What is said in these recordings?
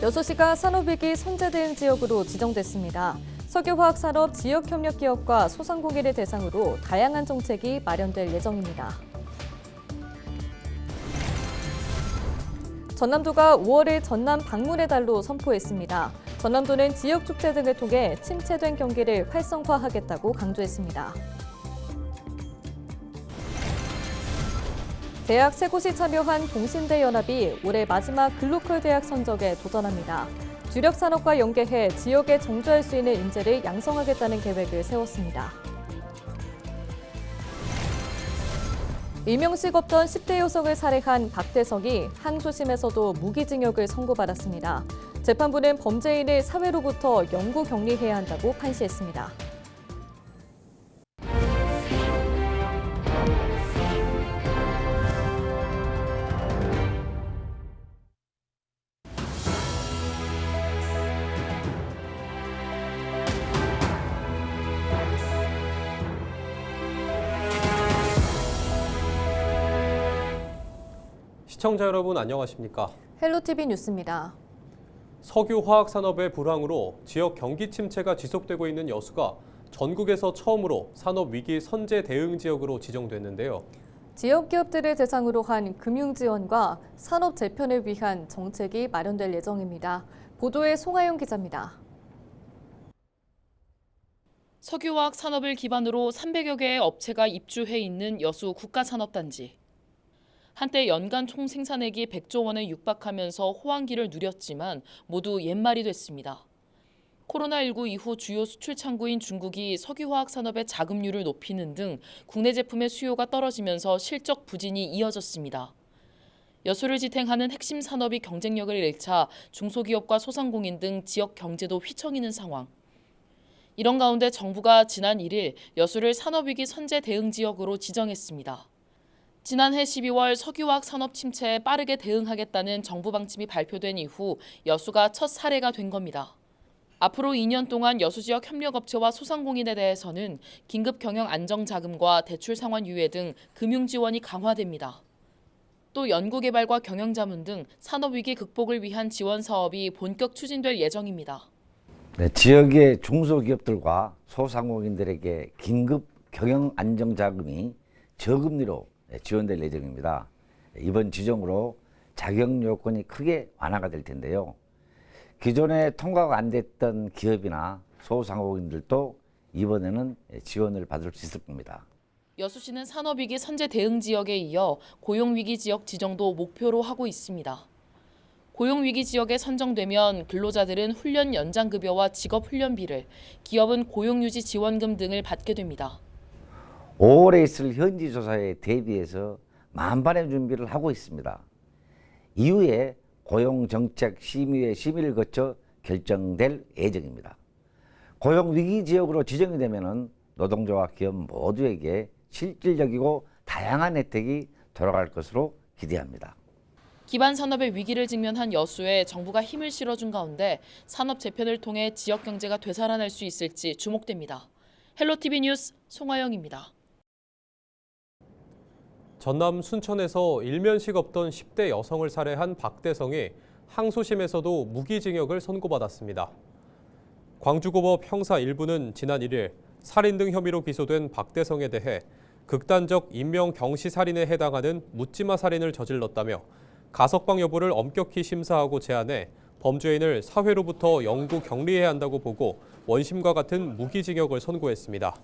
여수시가 산업위기 선제대응 지역으로 지정됐습니다. 석유화학산업 지역협력기업과 소상공인을 대상으로 다양한 정책이 마련될 예정입니다. 전남도가 5월을 전남 방문의 달로 선포했습니다. 전남도는 지역축제 등을 통해 침체된 경기를 활성화하겠다고 강조했습니다. 대학 세 곳이 참여한 동신대 연합이 올해 마지막 글로컬 대학 선정에 도전합니다. 주력 산업과 연계해 지역에 정주할 수 있는 인재를 양성하겠다는 계획을 세웠습니다. 일명식 없던 10대 여성을 살해한 박대성이 항소심에서도 무기징역을 선고받았습니다. 재판부는 범죄인을 사회로부터 영구 격리해야 한다고 판시했습니다. 시청자 여러분 안녕하십니까? 헬로티비 뉴스입니다. 석유화학 산업의 불황으로 지역 경기 침체가 지속되고 있는 여수가 전국에서 처음으로 산업위기 선제 대응 지역으로 지정됐는데요. 지역 기업들을 대상으로 한 금융 지원과 산업 재편을 위한 정책이 마련될 예정입니다. 보도에 송하영 기자입니다. 석유화학 산업을 기반으로 300여 개의 업체가 입주해 있는 여수 국가산업단지. 한때 연간 총 생산액이 100조 원에 육박하면서 호황기를 누렸지만 모두 옛말이 됐습니다. 코로나19 이후 주요 수출 창구인 중국이 석유화학 산업의 자금률을 높이는 등 국내 제품의 수요가 떨어지면서 실적 부진이 이어졌습니다. 여수를 지탱하는 핵심 산업이 경쟁력을 잃자 중소기업과 소상공인 등 지역 경제도 휘청이는 상황. 이런 가운데 정부가 지난 1일 여수를 산업위기 선제 대응 지역으로 지정했습니다. 지난해 12월 석유화학 산업 침체에 빠르게 대응하겠다는 정부 방침이 발표된 이후 여수가 첫 사례가 된 겁니다. 앞으로 2년 동안 여수 지역 협력업체와 소상공인에 대해서는 긴급 경영 안정자금과 대출 상환 유예 등 금융 지원이 강화됩니다. 또 연구개발과 경영자문 등 산업위기 극복을 위한 지원 사업이 본격 추진될 예정입니다. 네, 지역의 중소기업들과 소상공인들에게 긴급 경영 안정자금이 저금리로 지원될 예정입니다. 이번 지정으로 자격 요건이 크게 완화가 될 텐데요. 기존에 통과가 안 됐던 기업이나 소상공인들도 이번에는 지원을 받을 수 있을 겁니다. 여수시는 산업위기 선제 대응 지역에 이어 고용위기 지역 지정도 목표로 하고 있습니다. 고용위기 지역에 선정되면 근로자들은 훈련 연장급여와 직업훈련비를, 기업은 고용유지 지원금 등을 받게 됩니다. 5월에 있을 현지 조사에 대비해서 만반의 준비를 하고 있습니다. 이후에 고용정책심의회 심의를 거쳐 결정될 예정입니다. 고용위기 지역으로 지정이 되면 노동자와 기업 모두에게 실질적이고 다양한 혜택이 돌아갈 것으로 기대합니다. 기반 산업의 위기를 직면한 여수에 정부가 힘을 실어준 가운데 산업 재편을 통해 지역 경제가 되살아날 수 있을지 주목됩니다. 헬로티비 뉴스 송하영입니다. 전남 순천에서 일면식 없던 10대 여성을 살해한 박대성이 항소심에서도 무기징역을 선고받았습니다. 광주고법 형사 1부는 지난 1일 살인 등 혐의로 기소된 박대성에 대해 극단적 인명 경시 살인에 해당하는 묻지마 살인을 저질렀다며 가석방 여부를 엄격히 심사하고 제한해 범죄인을 사회로부터 영구 격리해야 한다고 보고 원심과 같은 무기징역을 선고했습니다.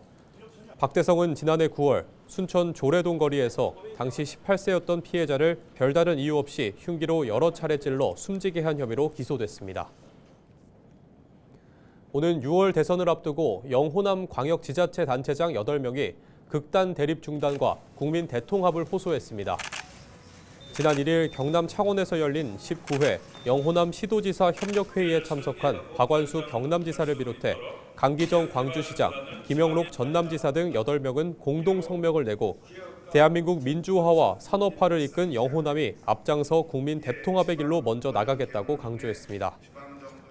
박대성은 지난해 9월 순천 조례동 거리에서 당시 18세였던 피해자를 별다른 이유 없이 흉기로 여러 차례 찔러 숨지게 한 혐의로 기소됐습니다. 오는 6월 대선을 앞두고 영호남 광역지자체 단체장 8명이 극단 대립 중단과 국민 대통합을 호소했습니다. 지난 1일 경남 창원에서 열린 19회 영호남 시도지사 협력회의에 참석한 박완수 경남지사를 비롯해 강기정 광주시장, 김영록 전남지사 등 8명은 공동 성명을 내고 대한민국 민주화와 산업화를 이끈 영호남이 앞장서 국민 대통합의 길로 먼저 나가겠다고 강조했습니다.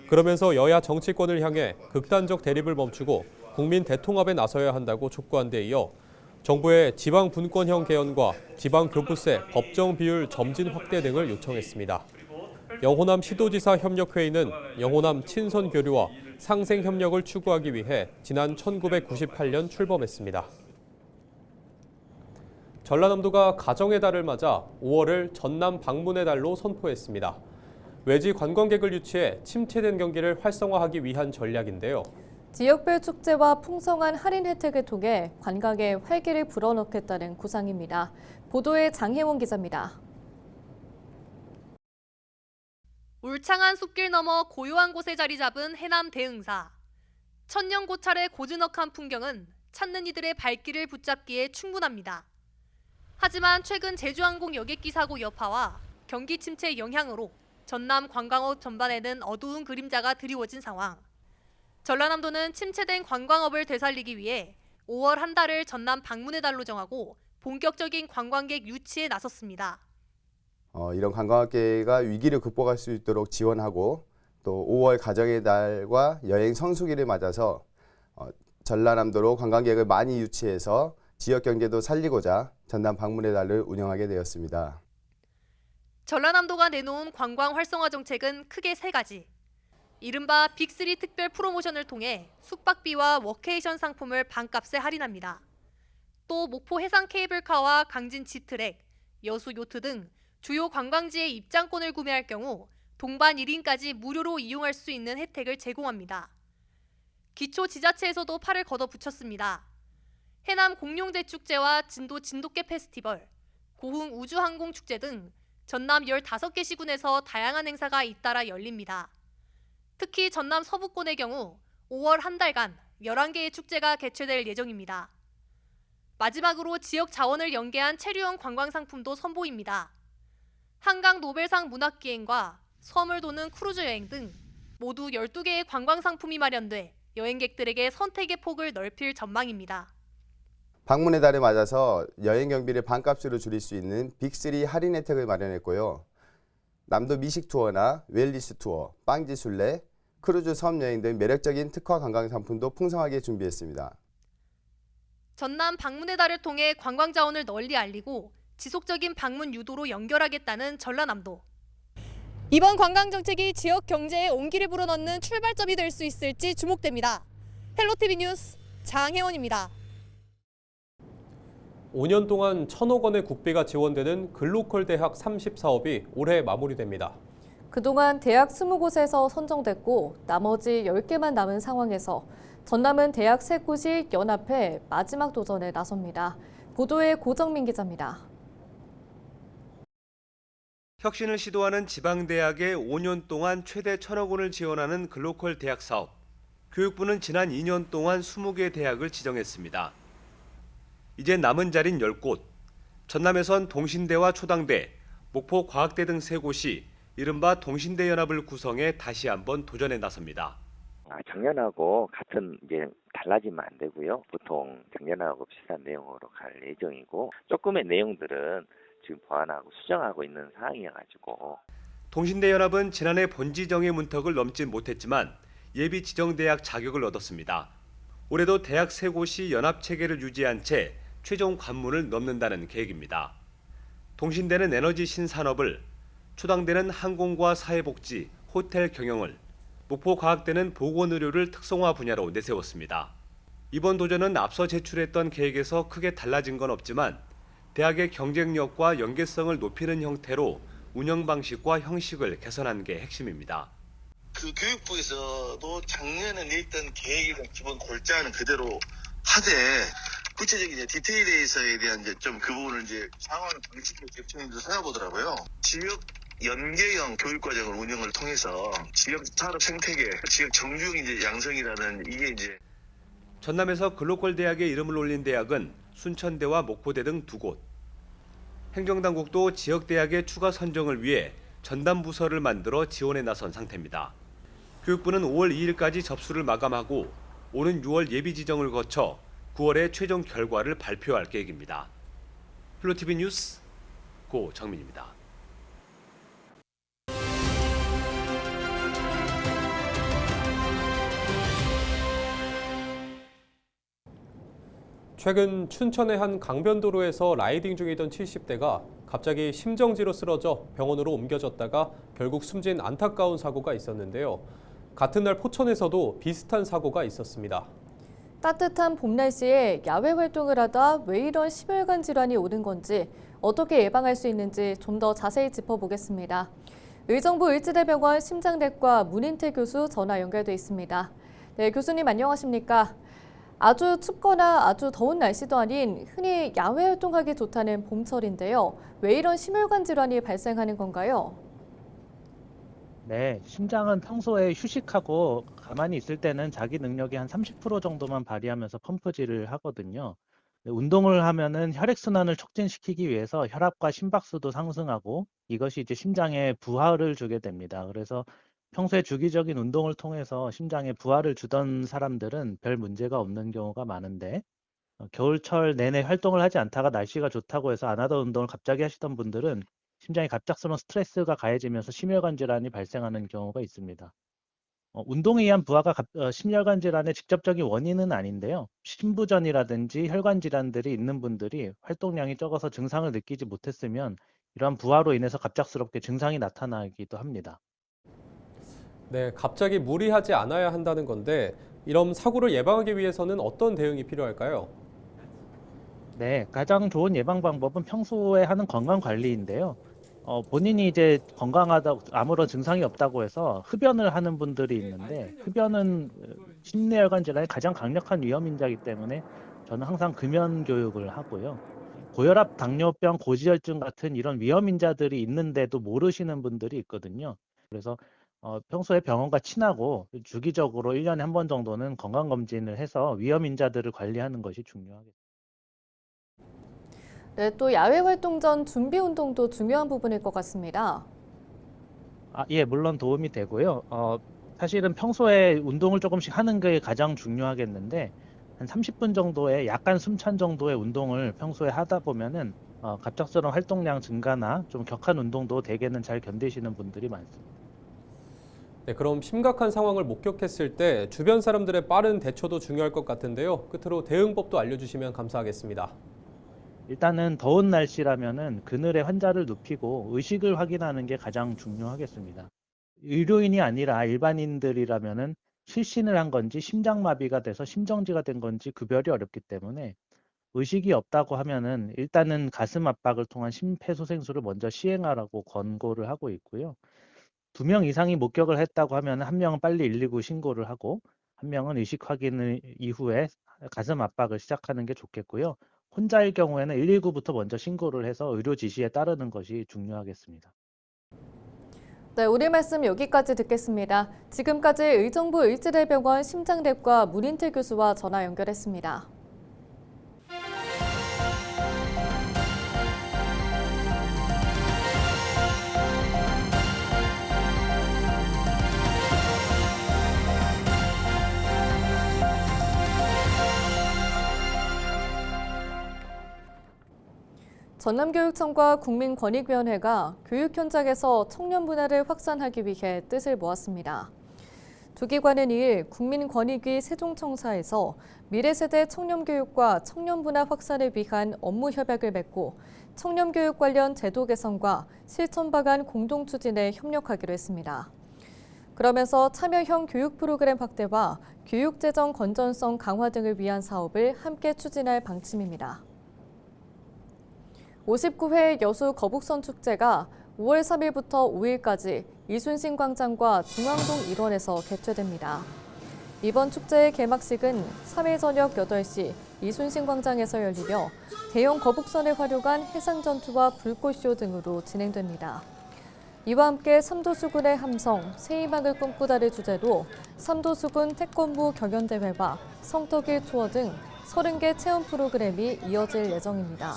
그러면서 여야 정치권을 향해 극단적 대립을 멈추고 국민 대통합에 나서야 한다고 촉구한 데 이어 정부의 지방 분권형 개헌과 지방 교부세 법정 비율 점진 확대 등을 요청했습니다. 영호남 시도지사 협력회의는 영호남 친선 교류와 상생 협력을 추구하기 위해 지난 1998년 출범했습니다. 전라남도가 가정의 달을 맞아 5월을 전남 방문의 달로 선포했습니다. 외지 관광객을 유치해 침체된 경기를 활성화하기 위한 전략인데요. 지역별 축제와 풍성한 할인 혜택을 통해 관광에 활기를 불어넣겠다는 구상입니다. 보도에 장혜원 기자입니다. 울창한 숲길 너머 고요한 곳에 자리 잡은 해남 대흥사. 천년 고찰의 고즈넉한 풍경은 찾는 이들의 발길을 붙잡기에 충분합니다. 하지만 최근 제주항공 여객기 사고 여파와 경기 침체 영향으로 전남 관광업 전반에는 어두운 그림자가 드리워진 상황. 전라남도는 침체된 관광업을 되살리기 위해 5월 한 달을 전남 방문의 달로 정하고 본격적인 관광객 유치에 나섰습니다. 이런 관광업계가 위기를 극복할 수 있도록 지원하고 또 5월 가정의 달과 여행 성수기를 맞아서 전라남도로 관광객을 많이 유치해서 지역 경제도 살리고자 전남 방문의 달을 운영하게 되었습니다. 전라남도가 내놓은 관광 활성화 정책은 크게 3가지. 이른바 빅3 특별 프로모션을 통해 숙박비와 워케이션 상품을 반값에 할인합니다. 또 목포 해상 케이블카와 강진 지트랙, 여수 요트 등 주요 관광지의 입장권을 구매할 경우 동반 1인까지 무료로 이용할 수 있는 혜택을 제공합니다. 기초 지자체에서도 팔을 걷어붙였습니다. 해남 공룡대축제와 진도 진돗개 페스티벌, 고흥 우주항공축제 등 전남 15개 시군에서 다양한 행사가 잇따라 열립니다. 특히 전남 서부권의 경우 5월 한 달간 11개의 축제가 개최될 예정입니다. 마지막으로 지역 자원을 연계한 체류형 관광상품도 선보입니다. 한강 노벨상 문학기행과 섬을 도는 크루즈 여행 등 모두 12개의 관광상품이 마련돼 여행객들에게 선택의 폭을 넓힐 전망입니다. 방문의 달을 맞아서 여행 경비를 반값으로 줄일 수 있는 빅3 할인 혜택을 마련했고요. 남도 미식 투어나 웰리스 투어, 빵지 순례, 크루즈 섬 여행 등 매력적인 특화 관광 상품도 풍성하게 준비했습니다. 전남 방문의 달을 통해 관광 자원을 널리 알리고 지속적인 방문 유도로 연결하겠다는 전라남도. 이번 관광 정책이 지역 경제에 온기를 불어넣는 출발점이 될 수 있을지 주목됩니다. 헬로티비 뉴스 장혜원입니다. 5년 동안 1,000억 원의 국비가 지원되는 글로컬 대학 30사업이 올해 마무리됩니다. 그동안 대학 20곳에서 선정됐고 나머지 10개만 남은 상황에서 전남은 대학 3곳이 연합해 마지막 도전에 나섭니다. 보도에 고정민 기자입니다. 혁신을 시도하는 지방대학에 5년 동안 최대 1,000억 원을 지원하는 글로컬 대학 사업. 교육부는 지난 2년 동안 20개 대학을 지정했습니다. 이제 남은 자리는 10곳. 전남에선 동신대와 초당대, 목포 과학대 등 3곳이 이른바 동신대 연합을 구성해 다시 한번 도전에 나섭니다. 작년하고 같은 달라지면 안 되고요. 보통 작년하고 비슷한 내용으로 갈 예정이고 조금의 내용들은 지금 보완하고 수정하고 있는 상황이어가지고. 동신대 연합은 지난해 본지정의 문턱을 넘지 못했지만 예비 지정대학 자격을 얻었습니다. 올해도 대학 3곳이 연합 체계를 유지한 채 최종 관문을 넘는다는 계획입니다. 동신대는 에너지 신산업을, 초당대는 항공과 사회복지, 호텔 경영을, 목포과학대는 보건의료를 특성화 분야로 내세웠습니다. 이번 도전은 앞서 제출했던 계획에서 크게 달라진 건 없지만 대학의 경쟁력과 연계성을 높이는 형태로 운영 방식과 형식을 개선한 게 핵심입니다. 그 교육부에서도 작년에 냈던 계획이나 기본 골자는 그대로 하되 구체적인 디테일에 대한 좀 그 부분을 상황 방식으로 제청님도 생각보더라고요. 지역 연계형 교육과정을 운영을 통해서 지역 산업 생태계, 지역 정중 양성이라는 이게 전남에서 글로컬 대학에 이름을 올린 대학은 순천대와 목포대 등 2곳. 행정당국도 지역 대학의 추가 선정을 위해 전담 부서를 만들어 지원에 나선 상태입니다. 교육부는 5월 2일까지 접수를 마감하고 오는 6월 예비 지정을 거쳐 9월에 최종 결과를 발표할 계획입니다. 헬로티비 뉴스 고정민입니다. 최근 춘천의 한 강변도로에서 라이딩 중이던 70대가 갑자기 심정지로 쓰러져 병원으로 옮겨졌다가 결국 숨진 안타까운 사고가 있었는데요. 같은 날 포천에서도 비슷한 사고가 있었습니다. 따뜻한 봄 날씨에 야외 활동을 하다 왜 이런 심혈관 질환이 오는 건지, 어떻게 예방할 수 있는지 좀 더 자세히 짚어보겠습니다. 의정부 을지대병원 심장내과 문인태 교수 전화 연결돼 있습니다. 네, 교수님 안녕하십니까? 아주 춥거나 아주 더운 날씨도 아닌 흔히 야외 활동하기 좋다는 봄철인데요. 왜 이런 심혈관 질환이 발생하는 건가요? 네, 심장은 평소에 휴식하고 가만히 있을 때는 자기 능력이 한 30% 정도만 발휘하면서 펌프질을 하거든요. 운동을 하면은 혈액순환을 촉진시키기 위해서 혈압과 심박수도 상승하고 이것이 이제 심장에 부하를 주게 됩니다. 그래서 평소에 주기적인 운동을 통해서 심장에 부하를 주던 사람들은 별 문제가 없는 경우가 많은데 겨울철 내내 활동을 하지 않다가 날씨가 좋다고 해서 안 하던 운동을 갑자기 하시던 분들은 심장에 갑작스러운 스트레스가 가해지면서 심혈관 질환이 발생하는 경우가 있습니다. 운동에 의한 부하가 심혈관 질환의 직접적인 원인은 아닌데요. 심부전이라든지 혈관 질환들이 있는 분들이 활동량이 적어서 증상을 느끼지 못했으면 이러한 부하로 인해서 갑작스럽게 증상이 나타나기도 합니다. 네, 갑자기 무리하지 않아야 한다는 건데 이런 사고를 예방하기 위해서는 어떤 대응이 필요할까요? 네, 가장 좋은 예방 방법은 평소에 하는 건강 관리인데요. 본인이 이제 건강하다, 아무런 증상이 없다고 해서 흡연을 하는 분들이 있는데 흡연은 심뇌혈관 질환의 가장 강력한 위험 인자이기 때문에 저는 항상 금연 교육을 하고요. 고혈압, 당뇨병, 고지혈증 같은 이런 위험 인자들이 있는데도 모르시는 분들이 있거든요. 그래서 평소에 병원과 친하고 주기적으로 1년에 한 번 정도는 건강검진을 해서 위험 인자들을 관리하는 것이 중요하겠습니다. 네, 또 야외 활동 전 준비 운동도 중요한 부분일 것 같습니다. 예, 물론 도움이 되고요. 사실은 평소에 운동을 조금씩 하는 게 가장 중요하겠는데 한 30분 정도의 약간 숨찬 정도의 운동을 평소에 하다 보면은 갑작스러운 활동량 증가나 좀 격한 운동도 대개는 잘 견디시는 분들이 많습니다. 네, 그럼 심각한 상황을 목격했을 때 주변 사람들의 빠른 대처도 중요할 것 같은데요. 끝으로 대응법도 알려주시면 감사하겠습니다. 일단은 더운 날씨라면은 그늘에 환자를 눕히고 의식을 확인하는 게 가장 중요하겠습니다. 의료인이 아니라 일반인들이라면은 실신을 한 건지 심장마비가 돼서 심정지가 된 건지 구별이 어렵기 때문에 의식이 없다고 하면은 일단은 가슴 압박을 통한 심폐소생술을 먼저 시행하라고 권고를 하고 있고요. 2명 이상이 목격을 했다고 하면 한 명은 빨리 119 신고를 하고 한 명은 의식 확인 이후에 가슴 압박을 시작하는 게 좋겠고요. 혼자일 경우에는 119부터 먼저 신고를 해서 의료 지시에 따르는 것이 중요하겠습니다. 네, 오늘 말씀 여기까지 듣겠습니다. 지금까지 의정부 을지대병원 심장내과 문인태 교수와 전화 연결했습니다. 전남교육청과 국민권익위원회가 교육 현장에서 청년 문화를 확산하기 위해 뜻을 모았습니다. 두 기관은 2일 국민권익위 세종청사에서 미래세대 청년교육과 청년문화 확산을 위한 업무 협약을 맺고 청년교육 관련 제도 개선과 실천 방안 공동 추진에 협력하기로 했습니다. 그러면서 참여형 교육 프로그램 확대와 교육재정 건전성 강화 등을 위한 사업을 함께 추진할 방침입니다. 59회 여수 거북선 축제가 5월 3일부터 5일까지 이순신 광장과 중앙동 일원에서 개최됩니다. 이번 축제의 개막식은 3일 저녁 8시 이순신 광장에서 열리며 대형 거북선을 활용한 해상전투와 불꽃쇼 등으로 진행됩니다. 이와 함께 삼도수군의 함성, 새희망을 꿈꾸다를 주제로 삼도수군 태권부 경연대회와 성덕일 투어 등 30개 체험 프로그램이 이어질 예정입니다.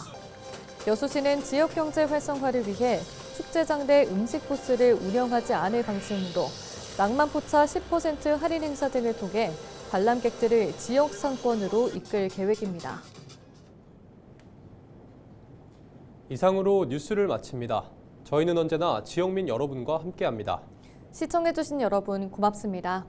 여수시는 지역경제 활성화를 위해 축제장 내 음식 코스를 운영하지 않을 방침으로 낭만포차 10% 할인 행사 등을 통해 관람객들을 지역 상권으로 이끌 계획입니다. 이상으로 뉴스를 마칩니다. 저희는 언제나 지역민 여러분과 함께합니다. 시청해주신 여러분 고맙습니다.